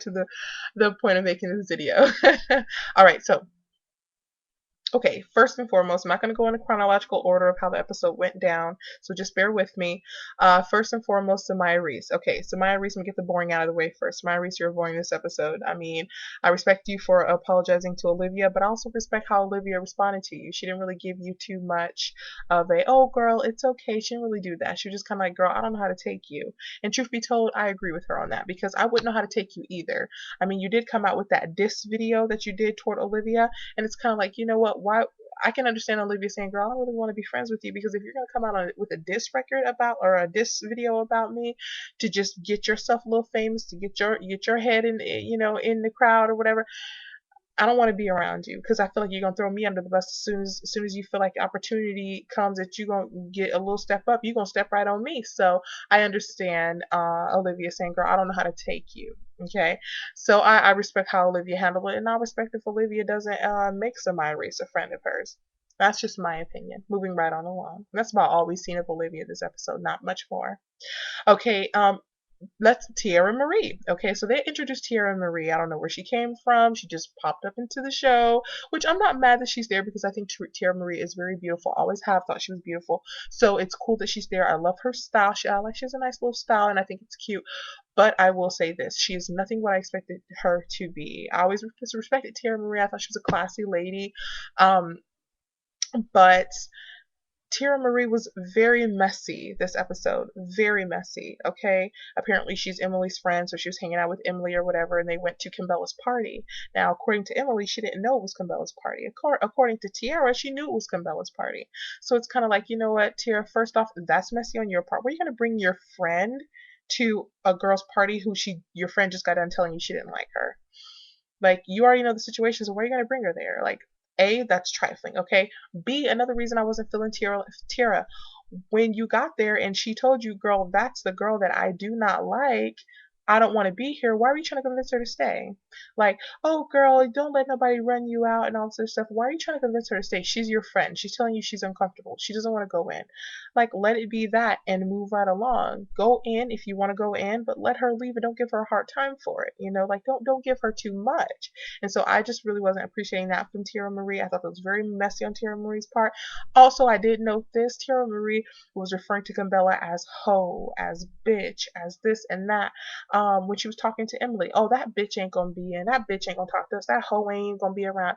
to the point of making this video. All right, so okay, first and foremost, I'm not going to go in a chronological order of how the episode went down, so just bear with me. First and foremost, Somaya Reese. Okay, Somaya Reese, I'm going to get the boring out of the way first. Somaya Reese, you're avoiding this episode. I mean, I respect you for apologizing to Olivia, but I also respect how Olivia responded to you. She didn't really give you too much of a, oh, girl, it's okay. She didn't really do that. She was just kind of like, girl, I don't know how to take you. And truth be told, I agree with her on that because I wouldn't know how to take you either. I mean, you did come out with that diss video that you did toward Olivia, and it's kind of like, you know what? Why? I can understand Olivia saying, "Girl, I don't really want to be friends with you because if you're gonna come out with a diss record about or a diss video about me to just get yourself a little famous, to get your head in in the crowd or whatever, I don't want to be around you because I feel like you're gonna throw me under the bus as soon as you feel like opportunity comes that you're gonna get a little step up, you're gonna step right on me." So I understand Olivia saying, "Girl, I don't know how to take you." Okay, so I respect how Olivia handled it, and I respect if Olivia doesn't make Samaya Race a friend of hers. That's just my opinion. Moving right on along. That's about all we've seen of Olivia this episode, not much more. Okay, let's Tierra Marie. Okay, so they introduced Tierra Marie. I don't know where she came from. She just popped up into the show, which I'm not mad that she's there because I think Tierra Marie is very beautiful. I always have thought she was beautiful. So it's cool that she's there. I love her style. She has a nice little style, and I think it's cute. But I will say this: she is nothing what I expected her to be. I always respected Tierra Marie. I thought she was a classy lady. Um, but Tierra Marie was very messy this episode. Very messy, okay? Apparently she's Emily's friend, so she was hanging out with Emily or whatever, and they went to Kimbella's party. Now, according to Emily, she didn't know it was Kimbella's party. According to Tierra, she knew it was Kimbella's party. So it's kind of like, you know what, Tierra, first off, that's messy on your part. Were you going to bring your friend to a girl's party who your friend just got done telling you she didn't like her? Like, you already know the situation, so why are you going to bring her there? Like, A, that's trifling, okay? B, another reason I wasn't feeling Tierra, when you got there and she told you, girl, that's the girl that I do not like, I don't want to be here, why are you trying to convince her to stay? Like, oh, girl, don't let nobody run you out and all this other stuff. Why are you trying to convince her to stay? She's your friend. She's telling you she's uncomfortable. She doesn't want to go in. Like, let it be that and move right along. Go in if you want to go in, but let her leave and don't give her a hard time for it. You know, like don't give her too much. And so I just really wasn't appreciating that from Tierra Marie. I thought that was very messy on Tierra Marie's part. Also, I did note this: Tierra Marie was referring to Kimbella as hoe, as bitch, as this and that. When she was talking to Emily, oh, that bitch ain't gonna be in. That bitch ain't gonna talk to us. That hoe ain't gonna be around.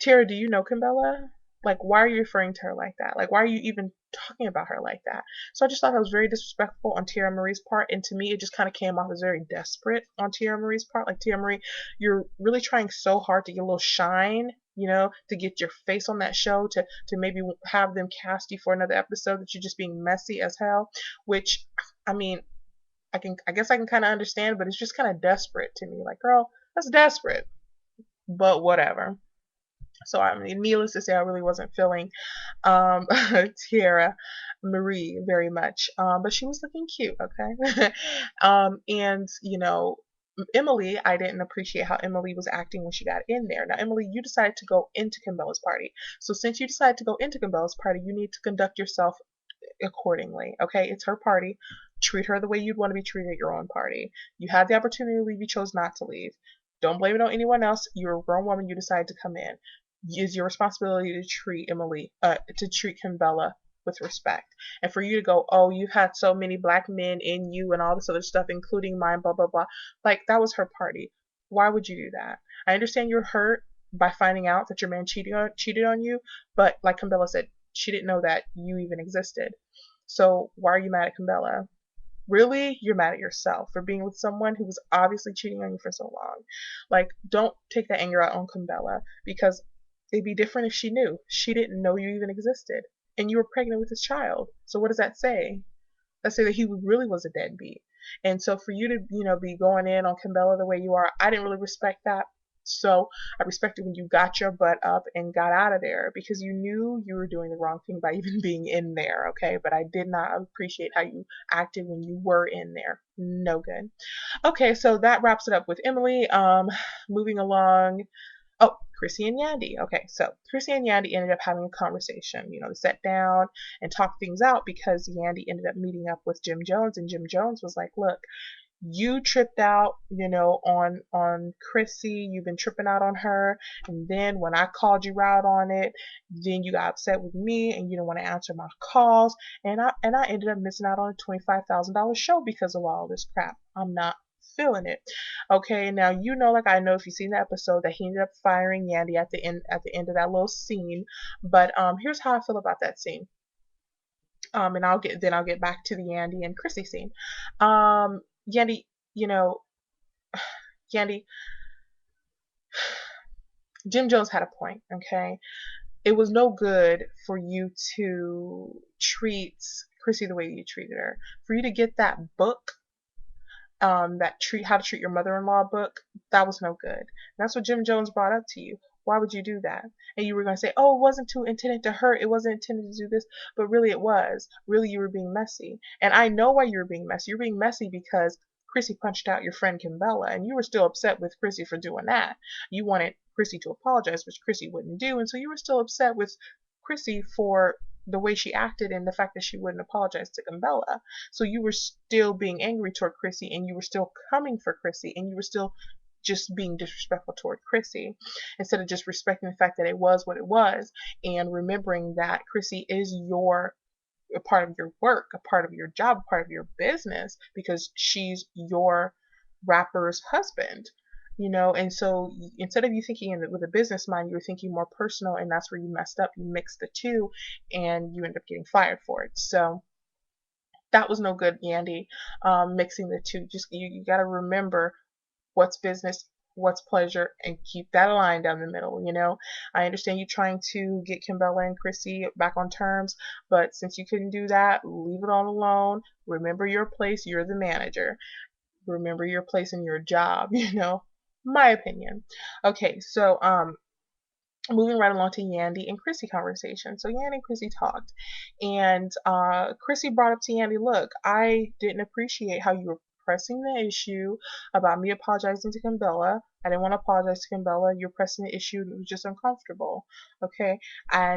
Tierra, do you know Kimbella? Like, why are you referring to her like that? Like, why are you even talking about her like that? So I just thought that was very disrespectful on Tierra Marie's part, and to me, it just kind of came off as very desperate on Tierra Marie's part. Like, Tierra Marie, you're really trying so hard to get a little shine, to get your face on that show, to maybe have them cast you for another episode, that you're just being messy as hell. Which, I mean, I guess I can kind of understand, but it's just kind of desperate to me. Like, girl, that's desperate. But whatever. So I mean, needless to say, I really wasn't feeling um, Tierra Marie very much, but she was looking cute, okay. And Emily, I didn't appreciate how Emily was acting when she got in there. Now, Emily, you decided to go into Kimbella's party, so since you decided to go into Kimbella's party, you need to conduct yourself accordingly. Okay, it's her party. Treat her the way you'd want to be treated at your own party. You had the opportunity to leave, you chose not to leave. Don't blame it on anyone else. You're a grown woman, you decided to come in. It's your responsibility to treat to treat Kimbella with respect. And for you to go, oh, you've had so many black men in you and all this other stuff, including mine, blah, blah, blah. Like, that was her party. Why would you do that? I understand you're hurt by finding out that your man cheated on you, but like Kimbella said, she didn't know that you even existed. So why are you mad at Kimbella? Really, you're mad at yourself for being with someone who was obviously cheating on you for so long. Like, don't take that anger out on Kimbella because it'd be different if she knew. She didn't know you even existed. And you were pregnant with his child. So what does that say? That say that he really was a deadbeat. And so for you to, be going in on Kimbella the way you are, I didn't really respect that. So I respected when you got your butt up and got out of there because you knew you were doing the wrong thing by even being in there, okay? But I did not appreciate how you acted when you were in there. No good. Okay, so that wraps it up with Emily. Moving along. Oh, Chrissy and Yandi. Okay, so Chrissy and Yandi ended up having a conversation. They sat down and talked things out because Yandi ended up meeting up with Jim Jones, and Jim Jones was like, look, You tripped out, on Chrissy. You've been tripping out on her, and then when I called you out on it, then you got upset with me, and you don't want to answer my calls, and I ended up missing out on a $25,000 show because of all this crap. I'm not feeling it. Okay, now like I know if you've seen the episode that he ended up firing Yandi at the end of that little scene, but here's how I feel about that scene. And I'll get back to the Yandi and Chrissy scene. Yandi, you know, Yandi, Jim Jones had a point, okay? It was no good for you to treat Chrissy the way you treated her. For you to get that book, that treat how to treat your mother-in-law book, that was no good. And that's what Jim Jones brought up to you. Why would you do that? And you were going to say, oh, it wasn't too intended to hurt. It wasn't intended to do this. But really it was. Really you were being messy. And I know why you were being messy. You're being messy because Chrissy punched out your friend Kimbella, and you were still upset with Chrissy for doing that. You wanted Chrissy to apologize, which Chrissy wouldn't do. And so you were still upset with Chrissy for the way she acted and the fact that she wouldn't apologize to Kimbella. So you were still being angry toward Chrissy, and you were still coming for Chrissy, and you were still just being disrespectful toward Chrissy instead of just respecting the fact that it was what it was and remembering that Chrissy is a part of your work, a part of your job, a part of your business because she's your rapper's husband. And so instead of you thinking with a business mind, you were thinking more personal, and that's where you messed up. You mixed the two, and you end up getting fired for it. So that was no good, Yandy. Mixing the two. Just you got to remember what's business, what's pleasure, and keep that line down the middle. I understand you trying to get Kimbella and Chrissy back on terms, but since you couldn't do that, leave it all alone. Remember your place. You're the manager. Remember your place in your job. My opinion. Okay, so moving right along to Yandi and Chrissy conversation. So Yandi and Chrissy talked, and Chrissy brought up to Yandi, look, I didn't appreciate how you were pressing the issue about me apologizing to Kimbella. I didn't want to apologize to Kimbella. You're pressing the issue, and it was just uncomfortable. Okay, I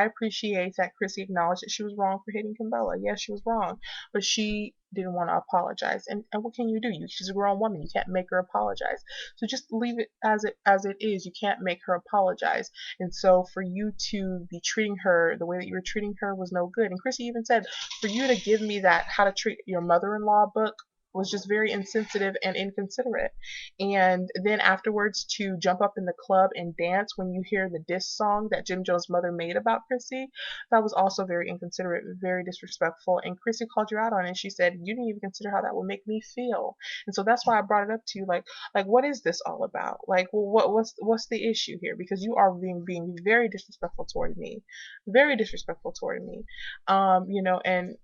appreciate that Chrissy acknowledged that she was wrong for hitting Kimbella. Yes, she was wrong, but she didn't want to apologize. And what can you do? She's a grown woman. You can't make her apologize. So just leave it as it is. You can't make her apologize. And so for you to be treating her the way that you were treating her was no good. And Chrissy even said, for you to give me that how to treat your mother-in-law book was just very insensitive and inconsiderate. And then afterwards to jump up in the club and dance when you hear the diss song that Jim Jones' mother made about Chrissy, that was also very inconsiderate, very disrespectful. And Chrissy called you out on it. And she said, you didn't even consider how that would make me feel. And so that's why I brought it up to you, like what is this all about? Like, well, what's the issue here? Because you are being very disrespectful toward me. Very disrespectful toward me. And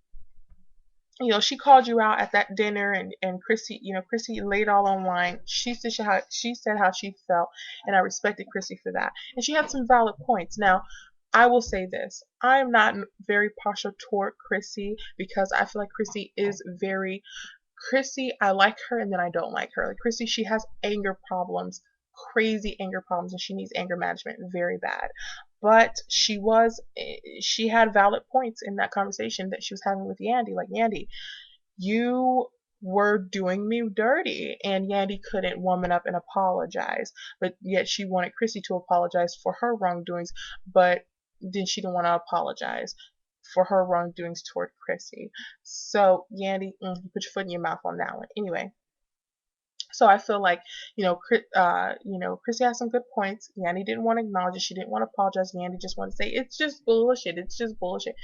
she called you out at that dinner, and Chrissy laid all online. She said how she felt, and I respected Chrissy for that. And she had some valid points. Now, I will say this. I am not very partial toward Chrissy because I feel like Chrissy, I like her and then I don't like her. Like Chrissy, she has anger problems, crazy anger problems, and she needs anger management very bad. But she had valid points in that conversation that she was having with Yandy. Like, Yandy, you were doing me dirty, and Yandy couldn't woman up and apologize, but yet she wanted Chrissy to apologize for her wrongdoings, but then she didn't want to apologize for her wrongdoings toward Chrissy. So Yandy, you put your foot in your mouth on that one. Anyway, so I feel like, Chrissy has some good points. Yandy didn't want to acknowledge it. She didn't want to apologize. Yandy just wanted to say, it's just bullshit. It's just bullshit.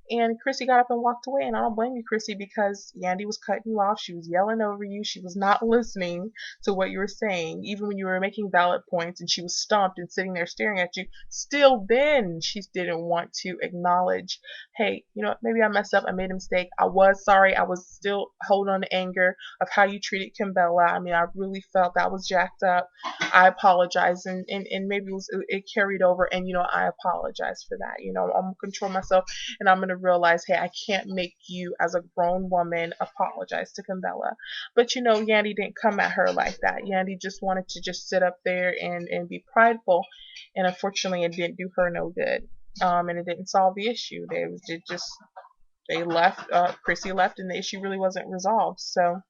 And Chrissy got up and walked away. And I don't blame you, Chrissy, because Yandy was cutting you off. She was yelling over you. She was not listening to what you were saying, even when you were making valid points. And she was stumped and sitting there staring at you. Still then, she didn't want to acknowledge, hey, maybe I messed up. I made a mistake. I was sorry. I was still holding on to anger of how you treated Kimbella. I mean, I really felt that was jacked up. I apologize. And maybe it carried over. And, I apologize for that. I'm going to control myself, and I'm going to realize, hey, I can't make you as a grown woman apologize to Kimbella. But Yandy didn't come at her like that. Yandy just wanted to just sit up there and be prideful, and unfortunately it didn't do her no good. And it didn't solve the issue. It just they left. Chrissy left, and the issue really wasn't resolved. So,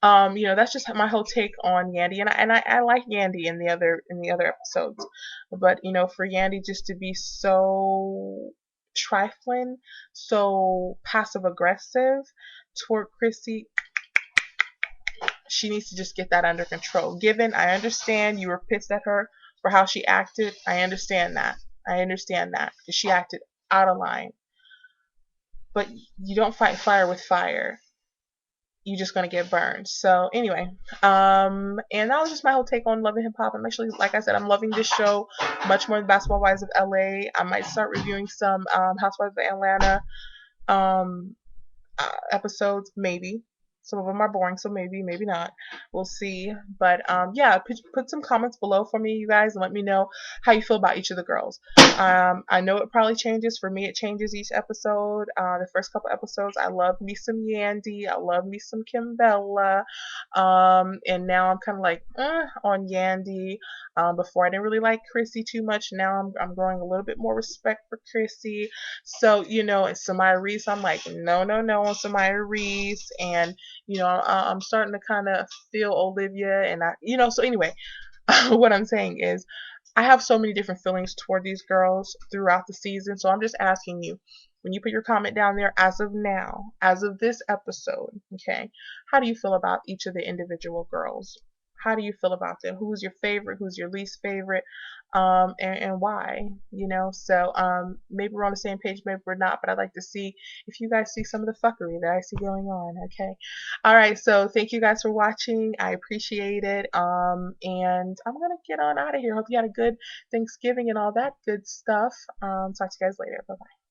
that's just my whole take on Yandi, and I like Yandi in the other episodes, but for Yandi just to be so trifling, so passive aggressive toward Chrissy, she needs to just get that under control. Given, I understand you were pissed at her for how she acted. I understand that. I understand that because she acted out of line. But you don't fight fire with fire. You're just gonna get burned. So anyway, and that was just my whole take on Love and Hip Hop. I'm actually, like I said, I'm loving this show much more than Basketball Wives of LA. I might start reviewing some Housewives of Atlanta um, episodes, maybe. Some of them are boring, so maybe, maybe not. We'll see. But yeah, put some comments below for me, you guys, and let me know how you feel about each of the girls. I know it probably changes. For me, it changes each episode. The first couple episodes, I love me some Yandi. I love me some Kimbella. And now I'm kind of like on Yandi. Before I didn't really like Chrissy too much. Now I'm growing a little bit more respect for Chrissy. So and Somaya Reese, I'm like no, no, no on Somaya Reese, and I'm starting to kind of feel Olivia, and so anyway, what I'm saying is I have so many different feelings toward these girls throughout the season. So I'm just asking you, when you put your comment down there, as of now, as of this episode, okay, how do you feel about each of the individual girls? How do you feel about them? Who's your favorite? Who's your least favorite? And why? So maybe we're on the same page, maybe we're not, but I'd like to see if you guys see some of the fuckery that I see going on. Okay. All right. So thank you guys for watching. I appreciate it. And I'm gonna get on out of here. Hope you had a good Thanksgiving and all that good stuff. Talk to you guys later. Bye bye.